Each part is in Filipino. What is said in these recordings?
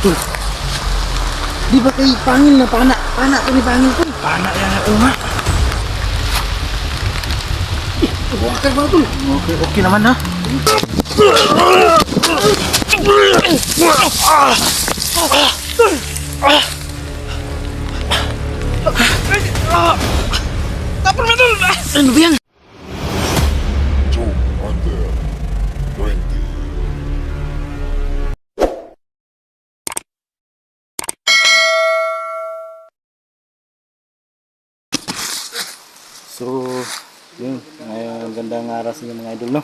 Tol, di ba kay Pangil na pana? Pana to ni Pangil tol. Pana yan o nga. Wakar ba tol? Okay, okay naman ha. Tapos na tol. Ano ba yan? Two under 20. So, yun. Ngayon, gandang araw sa inyo mga idol, no?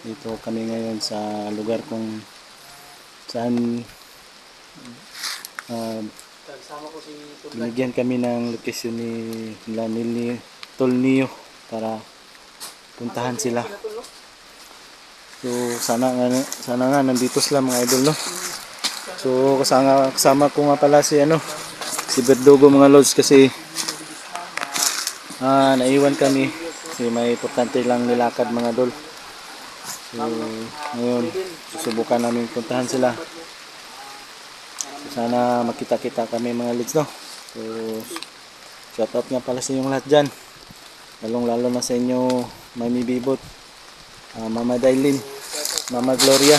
Dito kami ngayon sa lugar kung saan binigyan kami ng location ni Tol Neo para puntahan sila. So, sana nga nandito sila mga idol, no? So, kasama ko nga pala si Berdugo mga lods kasi naiwan kami kasi may importante lang nilakad mga idol. So, ngayon susubukan namin puntahan sila. So, sana makita-kita kami mga lods, no? So, shoutout nga pala sa inyong lahat dyan, lalong-lalo na sa inyo Mami Bibot, Mama Dailin, Mama Gloria,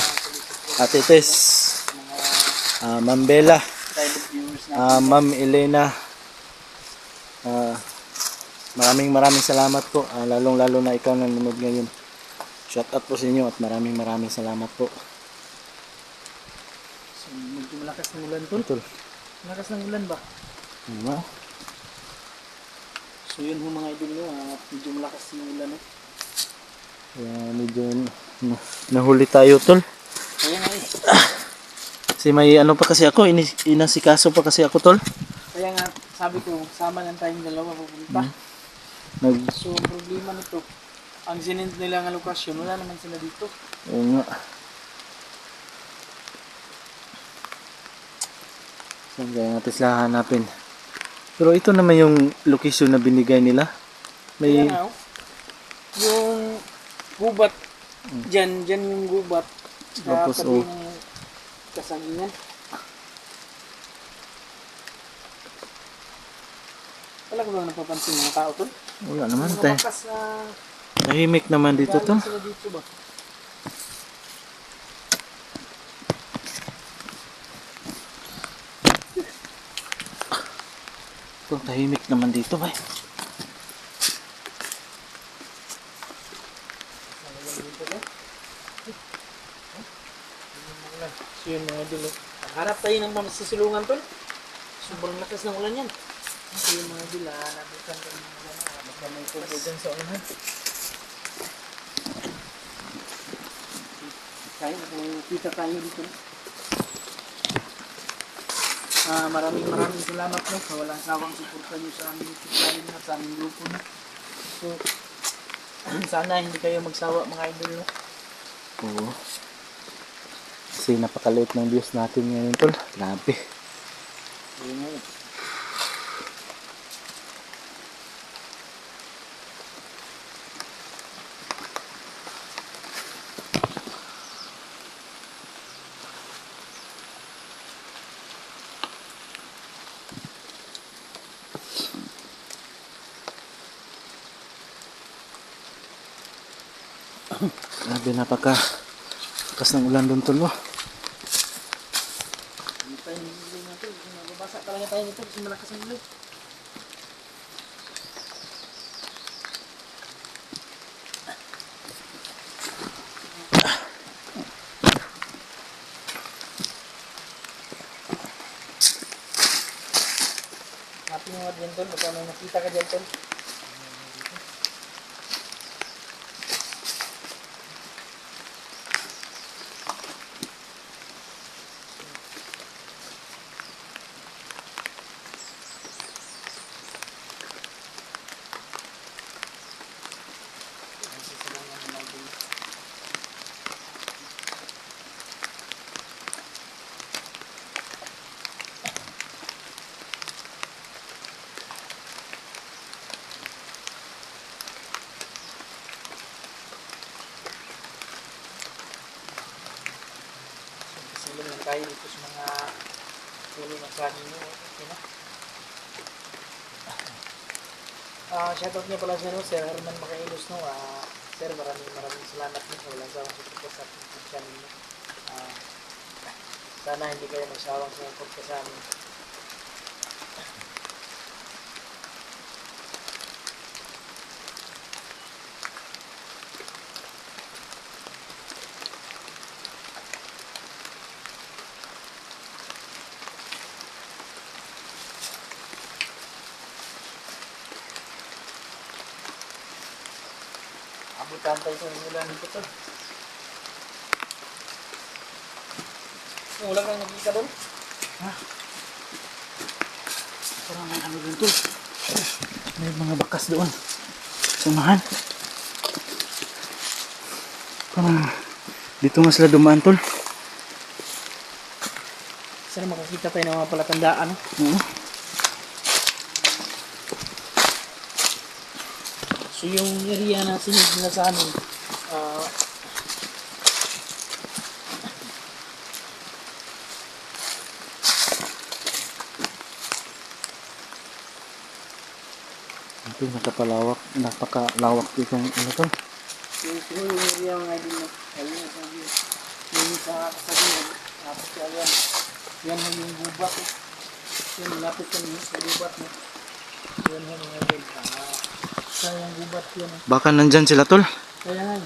Ate Tess, Ma'am Bella, Ma'am Elena. Maraming salamat po, lalong-lalo na ikaw na nanonood ngayon. Shout out po sa inyo at maraming salamat po. So, medyo malakas ng ulan tol. Malakas ng ulan ba? Diba? So yun ho mga idol nyo, medyo malakas ng ulan no? Kaya medyo nahuli tayo tol. Kaya nga eh. Kasi may ano pa kasi ako, inasikaso pa kasi ako tol. Kaya nga sabi ko, sama lang tayong dalawa pupunta. So ang problema nito, ang sinend nila ng lokasyon, wala naman sila dito. Oo nga. Saan kaya natin sila hanapin? Pero ito naman yung location na binigay nila. Kaya nga, yung gubat, dyan yung gubat. Tapos, Sa tabi ng kasanginan. Wala ko lang napapansin mga tao tol. Wala naman Mga tayo. bakas na Tahimik naman dito tol. galing sila dito ba? Ito, tahimik naman dito ba? So yun mga idol, harap tayo ng masisilungan tol. Sobrang lakas ng ulan yan. So yun mga idol, nabutan tayo ng ulan. Baka may tubo dyan sa ulan. Kaya kita tayo dito. Maraming salamat no sa walang sawang suporta nyo sa aming YouTube channel at sa aming grupo no. So sana hindi kayo magsawa mga idol no. Oo. Kasi napakaliit ng views natin ngayon tol. Grabe. Ayun nga. Grabe, lakas ng ulan doon tol. Hindi tayo nililay natin. Mababasa talaga tayo nito kasi malakas ang ulan. Hanapin mo nga dyan tol. Baka may nakita ka dyan tol. tayo dito sa mga puno ng saging nyo. Okay na. Shoutout niya pala sa Sir Herman Macailos, no? Sir, maraming salamat po sa walang sawang support sa ating YouTube channel mo. Sana hindi kayo magsawang support ka sa amin. Abutan tayo sa ulan dito to. Wala kang nakita doon? Ha? Parang may ano doon to. May mga bakas doon. Sumahan. Parang dito nga sila dumaan tol. Sana makakita tayo ng mga palatandaan. Oo. So yung area na sinig nila sa amin, ito napakalawak itong ano to. yung area nga din na, ayun na sabi, yung sa kasabihan, tapos yan yung gubat. Yan, lapit kami sa gubat mo. Yan mga din. Sayang gubat yan. Baka nandyan sila tol. Kaya nga.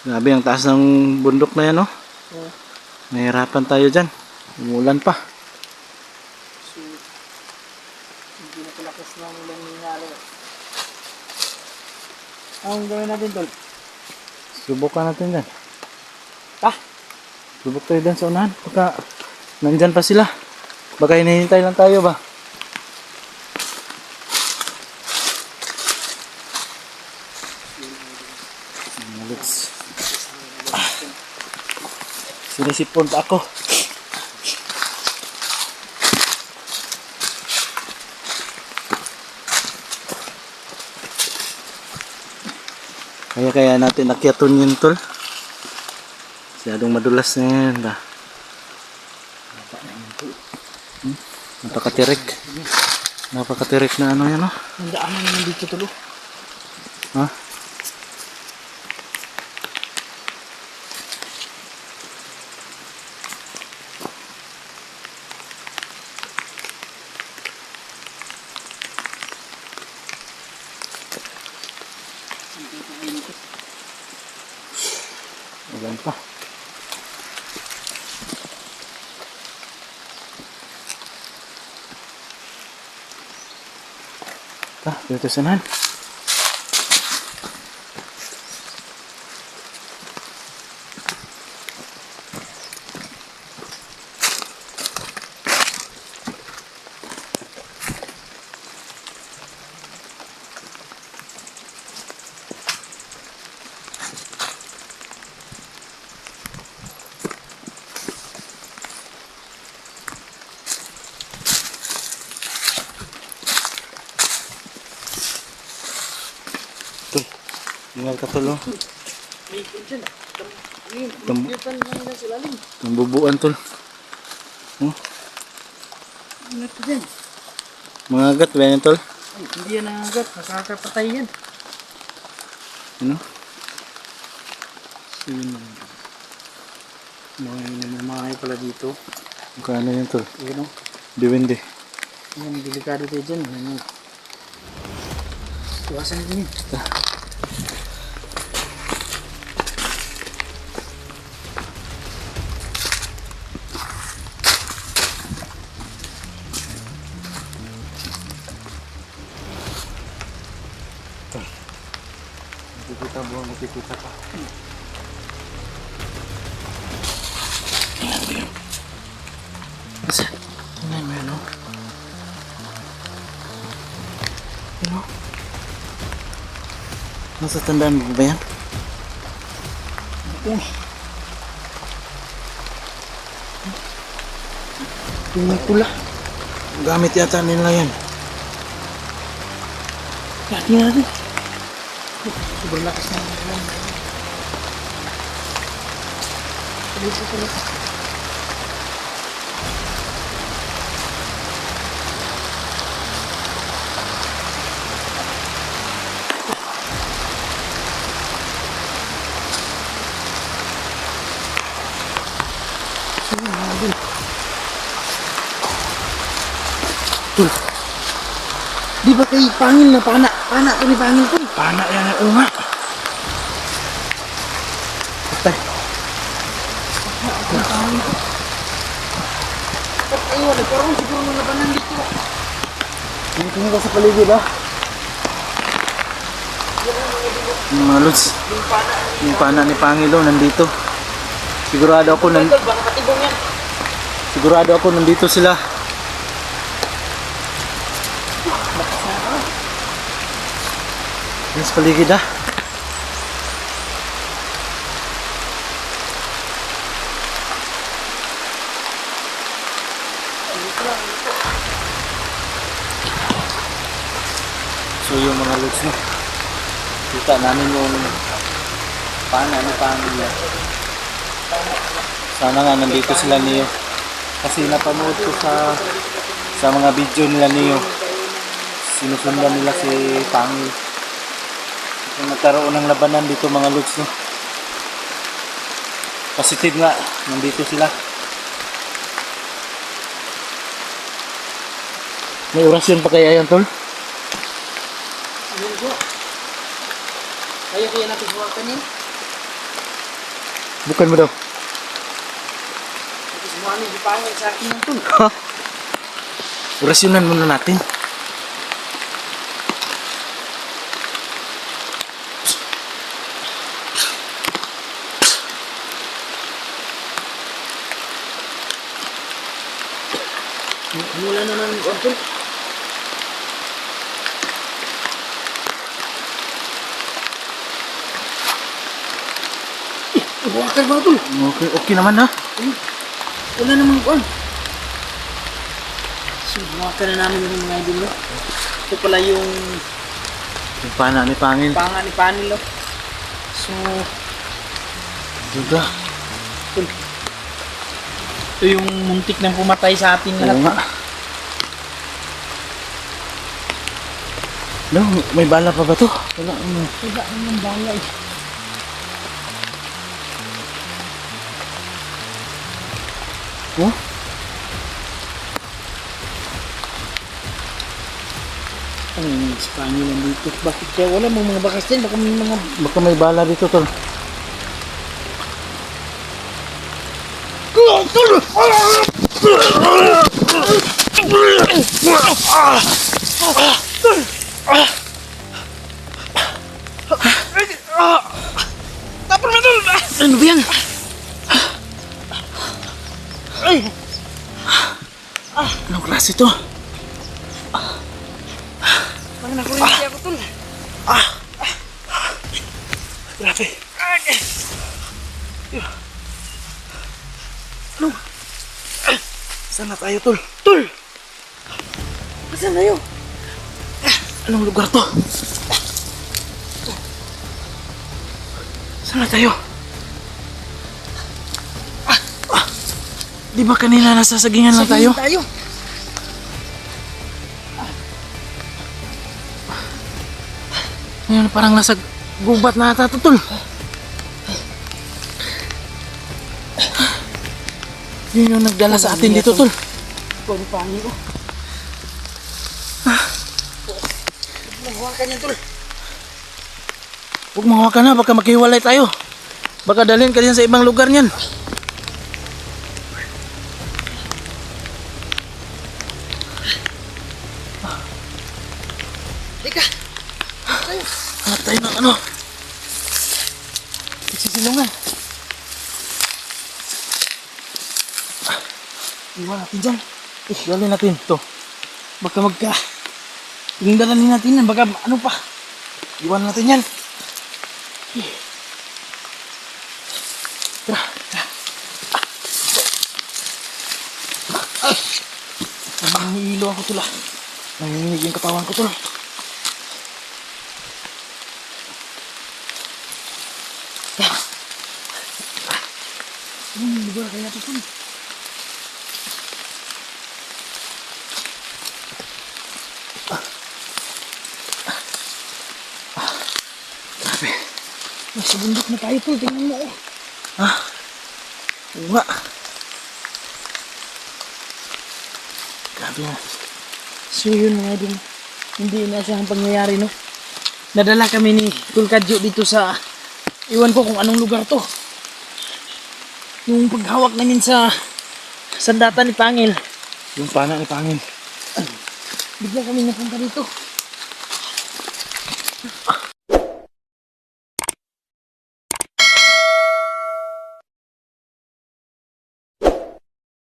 Grabe ang taas ng bundok na yan, no? Oo. Nahirapan tayo dyan. Umulan pa. So, hindi na palakas ng ulan nangyari. Anong gawin natin, tol? Subukan natin dyan. Ah! Subok tayo dyan sa unahan. Baka nandyan pa sila. Baka hinihintay lang tayo ba? Let's... Sinisipon ako. Kaya natin nakyaton yun tol. Masyadong madulas na yan ba? Napakatirik. Napakatirik na ano yan, no? Ang daanan naman dito, tulo. Ha? Ulan pa. Dito sanahan. Ingat ka tol, oh. May ikot dyan. Tam- Yutan lang na sila rin. Nambubuan tol. Oh. Ingat ka dyan. Mga agat ba yan tol? Ay, hindi yan nangagat. Nakakapatay yan. Ano? So yun lang. Mga namamahay pala dito. Magkano yan tol? Yun o. Depende. Yan, delikado tayo dyan. Ano? Iwasan din yun. Nakikita buwan, nakikita pa. Kasi, tingnan mo yun o. Yun o. Nasa tandaan mo ba yan? Ito. Yung may pula. Gamit yata nila yan. Yan, tingnan natin. Sobrang lakas na ulan. Dito sa lakas. tol. Di ba kay Pangil na pana? Pana to ni Pangil tol. Pana yan, oo nga. Patay. At ayun, nagkaroon siguro ng labanan dito. Tingin ka sa paligid ah. Mga lods, yung pana ni Pangilo nandito. Sigurado ako Baka katibong yan. sigurado ako nandito sila. Yan sa paligid ah. So yung mga lods no, kita namin yung pana ni Pangilo. Sana nga nandito sila niyo. Kasi napanood ko sa mga video nila niyo. Sinusundan nila si Pangil. Kung nagkaroon ng labanan dito mga lods no. Positive nga, nandito sila. May orasyon pa kaya yan tol? Ayun po. Kaya kaya natin buwakan yan. Bukan mo daw. Kasi sumuha ni Pangil sa akin yan tol. Ha? Orasyonan muna natin. Mula naman yung tol. Buwakan ba tol? Okay, okay naman ha. Wala naman kuan. So, buwakan na namin yung mga idol no. Ito pala yung Yung pana ni Pangil. panga ni Pangil no. So, Juga. ito yung muntik nang pumatay sa atin Oo lahat. nga. No, may bala pa ba to? Wala. Wala naman bala eh. Oh? Ano yung si Pangil nandito? Bakit kaya wala mong mga bakas din? Baka may mga... Baka may bala dito tol. Ano ba yan? Ay! Anong klase to? Parang nakurinti ako tol. Grabe. Ano? Saan na tayo tol? Tol! Saan na yun? Anong lugar to? Saan na tayo? Di ba kanina nasa sagingan lang tayo? Tayo. Ngayon parang nasa gubat na ata to tol. Yun yung nagdala sa atin dito tol. Ito ni Pangil ko. Nahawakan yan tol. Huwag mahawakan na, baka maghiwalay tayo. Baka dalhin ka din sa ibang lugar niyan. Teka. Tayo. Hanap tayo ng ano. Nagsisilungan. Iwan natin dyan. Dalhin natin to. Baka magka... Yung dalanin natin yan. Baka ano pa. Iwan natin yan. Tara. Nangihilo ako tula. Nanginginig yung katawan ko tol. Lugar kaya ito tol. Grabe. Nasa bundok na tayo tol. Tingnan mo oh. Ha? Oo nga. Grabe na. So yun mga idol, hindi inaasahang pangyayari no. Nadala kami ni Tulkadjo dito sa, iwan ko kung anong lugar to. Yung paghawak namin sa sandata ni Pangil, Yung pana ni Pangil. bigla kami napunta dito.